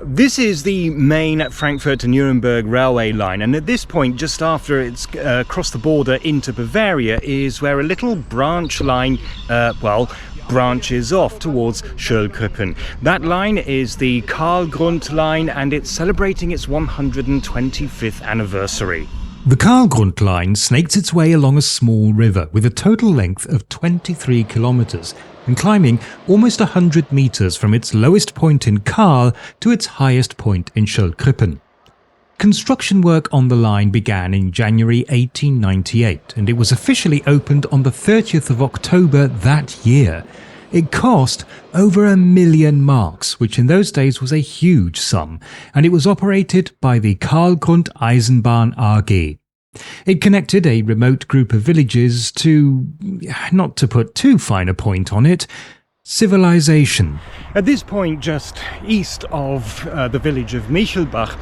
This is the main Frankfurt to Nuremberg railway line, and at this point, just after it's crossed the border into Bavaria, is where a little branch line, branches off towards Schoellkrippen. That line is the Karlgrund line, and it's celebrating its 125th anniversary. The Karlgrund line snakes its way along a small river with a total length of 23 kilometers and climbing almost 100 meters from its lowest point in Karl to its highest point in Schoellkrippen. Construction work on the line began in January 1898 and it was officially opened on the 30th of October that year. It cost over 1 million marks, which in those days was a huge sum, and it was operated by the Karlgrund Eisenbahn AG. It connected a remote group of villages to, not to put too fine a point on it, civilization. At this point, just east of the village of Michelbach,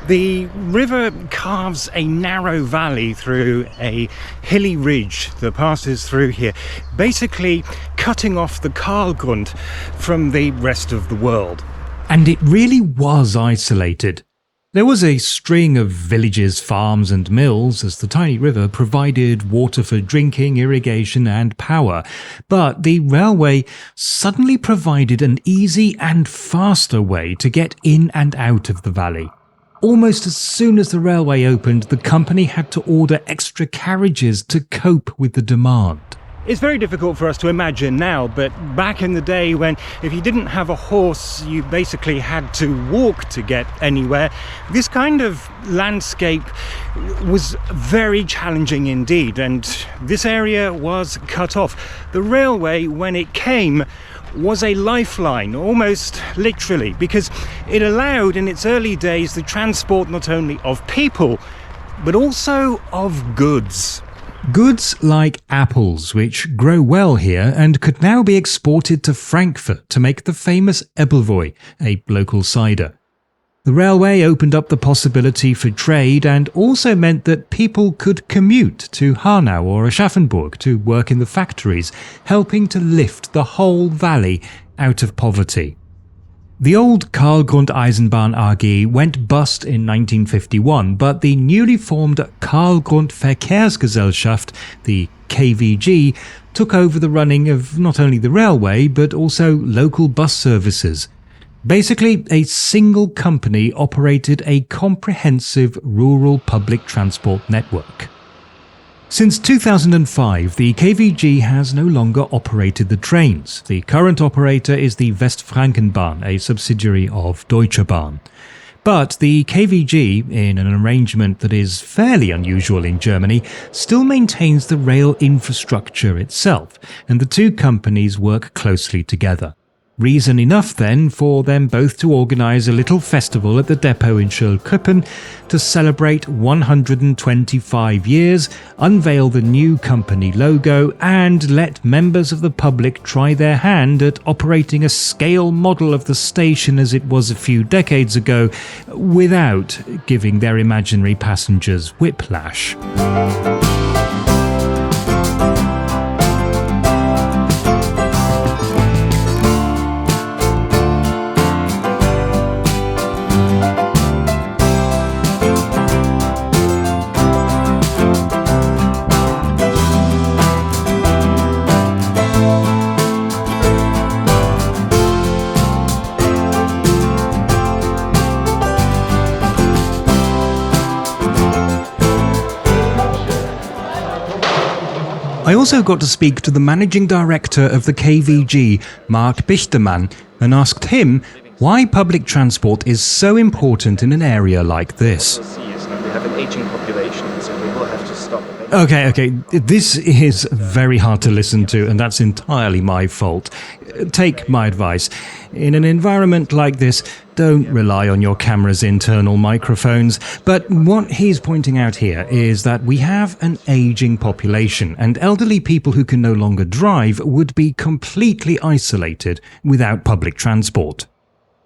the river carves a narrow valley through a hilly ridge that passes through here, basically cutting off the Karlgrund from the rest of the world. And it really was isolated. There was a string of villages, farms and mills as the tiny river provided water for drinking, irrigation and power. But the railway suddenly provided an easy and faster way to get in and out of the valley. Almost as soon as the railway opened, the company had to order extra carriages to cope with the demand. It's very difficult for us to imagine now, but back in the day when if you didn't have a horse, you basically had to walk to get anywhere, this kind of landscape was very challenging indeed, and this area was cut off. The railway, when it came, was a lifeline, almost literally, because it allowed in its early days the transport not only of people, but also of goods. Goods like apples, which grow well here and could now be exported to Frankfurt to make the famous Ebbelwoi, a local cider. The railway opened up the possibility for trade and also meant that people could commute to Hanau or Aschaffenburg to work in the factories, helping to lift the whole valley out of poverty. The old Karlgrund Eisenbahn AG went bust in 1951, but the newly formed Karlgrund Verkehrsgesellschaft, the KVG, took over the running of not only the railway but also local bus services. Basically, a single company operated a comprehensive rural public transport network. Since 2005, the KVG has no longer operated the trains. The current operator is the Westfrankenbahn, a subsidiary of Deutsche Bahn. But the KVG, in an arrangement that is fairly unusual in Germany, still maintains the rail infrastructure itself, and the two companies work closely together. Reason enough then for them both to organise a little festival at the depot in Schoellkrippen to celebrate 125 years, unveil the new company logo and let members of the public try their hand at operating a scale model of the station as it was a few decades ago without giving their imaginary passengers whiplash. I also got to speak to the managing director of the KVG, Mark Bichtemann, and asked him why public transport is so important in an area like this. We have an aging population, so we will have to stop. Okay, this is very hard to listen to, and that's entirely my fault. Take my advice. In an environment like this, don't rely on your camera's internal microphones. But what he's pointing out here is that we have an aging population, and elderly people who can no longer drive would be completely isolated without public transport.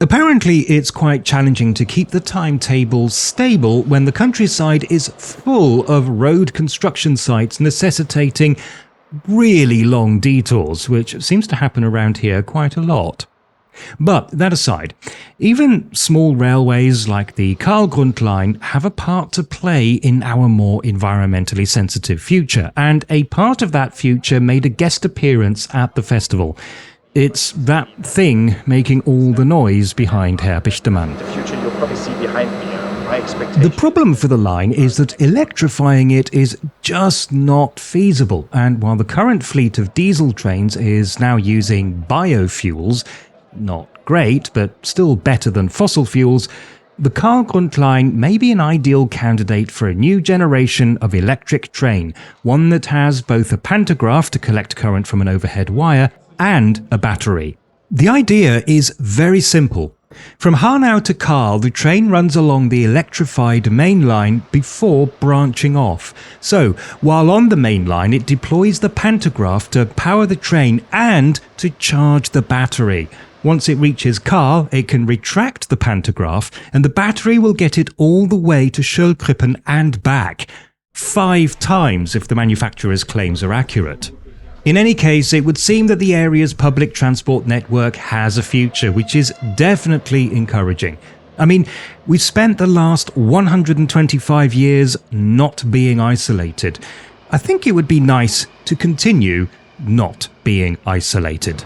Apparently, it's quite challenging to keep the timetables stable when the countryside is full of road construction sites necessitating really long detours, which seems to happen around here quite a lot. But that aside, even small railways like the Karl-Grundt-Line have a part to play in our more environmentally sensitive future, and a part of that future made a guest appearance at the festival. It's that thing making all the noise behind Herr Bichtermann. The future you'll probably see behind me. My expectation. The problem for the line is that electrifying it is just not feasible, and while the current fleet of diesel trains is now using biofuels, not great, but still better than fossil fuels, the Karl-Grundt-Line may be an ideal candidate for a new generation of electric train, one that has both a pantograph to collect current from an overhead wire and a battery. The idea is very simple. From Hanau to Karl, the train runs along the electrified main line before branching off. So, while on the main line, it deploys the pantograph to power the train and to charge the battery. Once it reaches Karl, it can retract the pantograph, and the battery will get it all the way to Schollkrippen and back. 5 times if the manufacturer's claims are accurate. In any case, it would seem that the area's public transport network has a future, which is definitely encouraging. I mean, we've spent the last 125 years not being isolated. I think it would be nice to continue not being isolated.